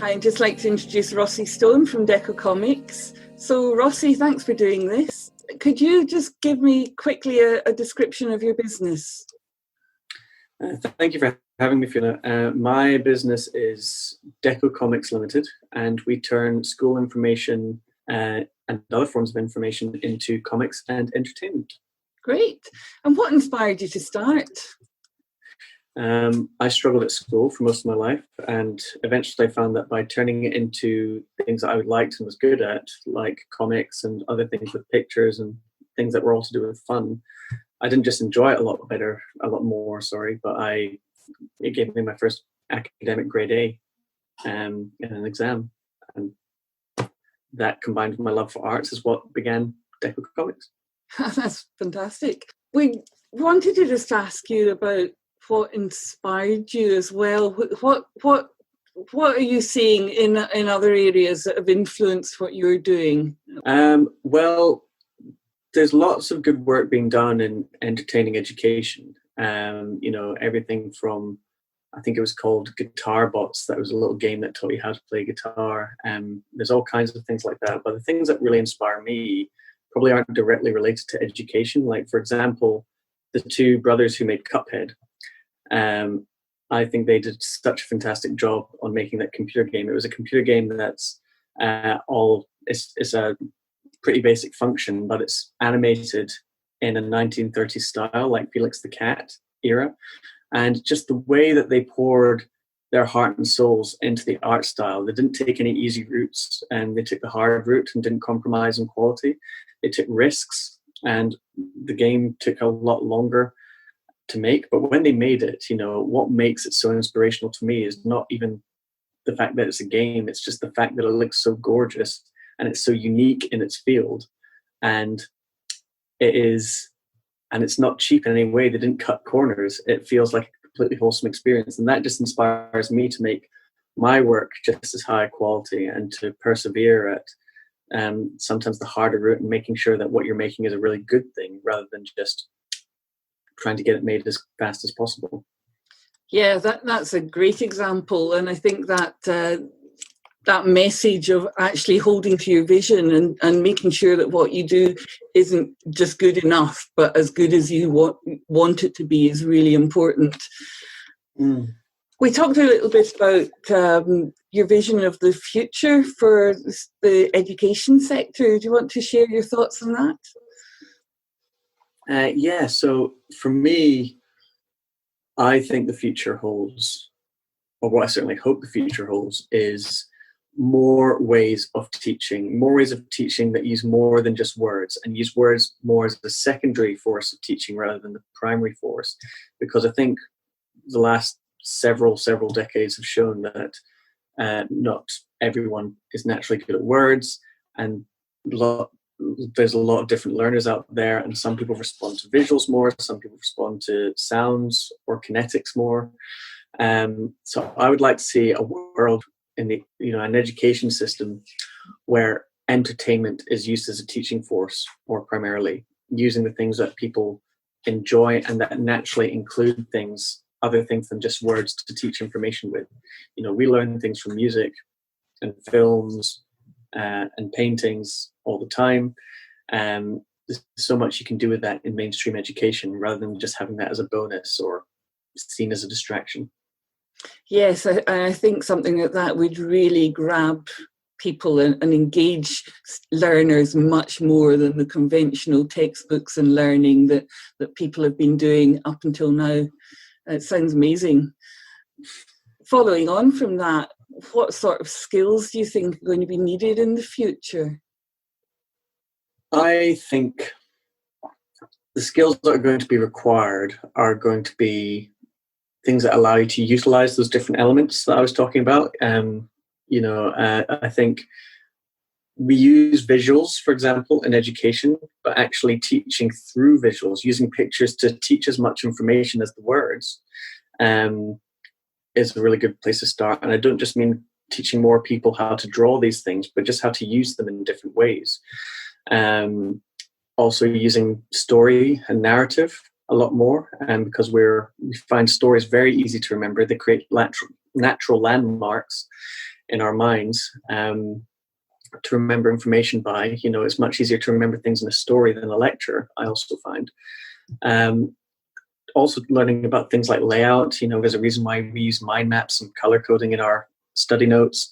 I'd just like to introduce Rossie Stone from Dekko Comics. So Rossie, thanks for doing this. Could you just give me quickly a description of your business? Thank you for having me, Fiona. My business is Dekko Comics Limited, and we turn school information and other forms of information into comics and entertainment. Great. And what inspired you to start? I struggled at school for most of my life, and eventually I found that by turning it into things that I liked and was good at, like comics and other things with pictures and things that were all to do with fun, I didn't just enjoy it a lot more, but it gave me my first academic grade A in an exam. And that combined with my love for arts is what began Dekko Comics. That's fantastic. We wanted to just ask you about what inspired you as well. What are you seeing in other areas that have influenced what you're doing? Well, there's lots of good work being done in entertaining education. Everything from, I think it was called Guitar Bots. That was a little game that taught you how to play guitar. There's all kinds of things like that. But the things that really inspire me probably aren't directly related to education. Like, for example, the two brothers who made Cuphead. I think they did such a fantastic job on making that computer game. It was a computer game that's it's a pretty basic function, but it's animated in a 1930s style, like Felix the Cat era. And just the way that they poured their heart and souls into the art style, they didn't take any easy routes, and they took the hard route and didn't compromise on quality. They took risks, and the game took a lot longer to make. But when they made it, what makes it so inspirational to me is not even the fact that it's a game. It's just the fact that it looks so gorgeous and it's so unique in its field, and it's not cheap in any way. They didn't cut corners. It feels like a completely wholesome experience, and that just inspires me to make my work just as high quality and to persevere at sometimes the harder route and making sure that what you're making is a really good thing rather than just trying to get it made as fast as possible. Yeah, that's a great example, and I think that that message of actually holding to your vision and making sure that what you do isn't just good enough, but as good as you want it to be is really important. We talked a little bit about your vision of the future for the education sector. Do you want to share your thoughts on that? Yeah, so for me, I think the future holds, or what I certainly hope the future holds, is more ways of teaching that use more than just words, and use words more as the secondary force of teaching rather than the primary force. Because I think the last several decades have shown that not everyone is naturally good at words, and there's a lot of different learners out there, and some people respond to visuals more, some people respond to sounds or kinetics more. So I would like to see a world in an education system where entertainment is used as a teaching force, or primarily using the things that people enjoy and that naturally include other things than just words to teach information with. We learn things from music and films and paintings all the time. There's so much you can do with that in mainstream education rather than just having that as a bonus or seen as a distraction. Yes, I think something like that would really grab people and engage learners much more than the conventional textbooks and learning that people have been doing up until now. It sounds amazing. Following on from that, what sort of skills do you think are going to be needed in the future? I think the skills that are going to be required are going to be things that allow you to utilize those different elements that I was talking about. I think we use visuals, for example, in education, but actually teaching through visuals, using pictures to teach as much information as the words, is a really good place to start. And I don't just mean teaching more people how to draw these things, but just how to use them in different ways. Also using story and narrative a lot more, because we find stories very easy to remember. They create natural landmarks in our minds to remember information by. It's much easier to remember things in a story than a lecture, I also find. Also learning about things like layout. There's a reason why we use mind maps and color coding in our study notes.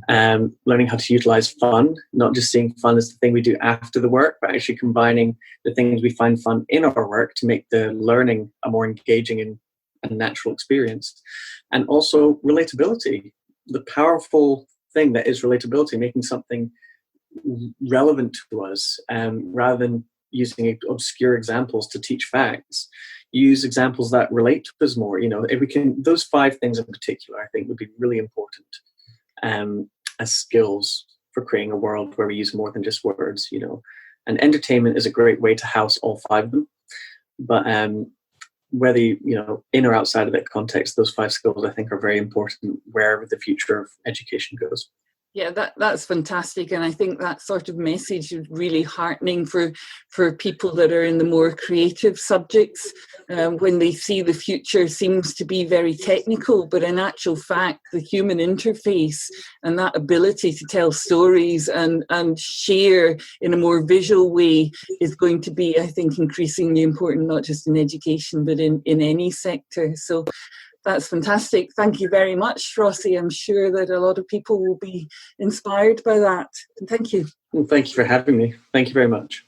Learning how to utilize fun, not just seeing fun as the thing we do after the work, but actually combining the things we find fun in our work to make the learning a more engaging and natural experience. And also relatability, the powerful thing that is relatability, making something relevant to us, rather than using obscure examples to teach facts. Use examples that relate to us more. If we can, those 5 things in particular, I think would be really important as skills for creating a world where we use more than just words. And entertainment is a great way to house all 5 of them. But whether in or outside of that context, those 5 skills I think are very important wherever the future of education goes. Yeah, that's fantastic. And I think that sort of message is really heartening for people that are in the more creative subjects, when they see the future seems to be very technical, but in actual fact, the human interface and that ability to tell stories and share in a more visual way is going to be, I think, increasingly important, not just in education, but in any sector. So that's fantastic. Thank you very much, Rossie. I'm sure that a lot of people will be inspired by that. And thank you. Well, thank you for having me. Thank you very much.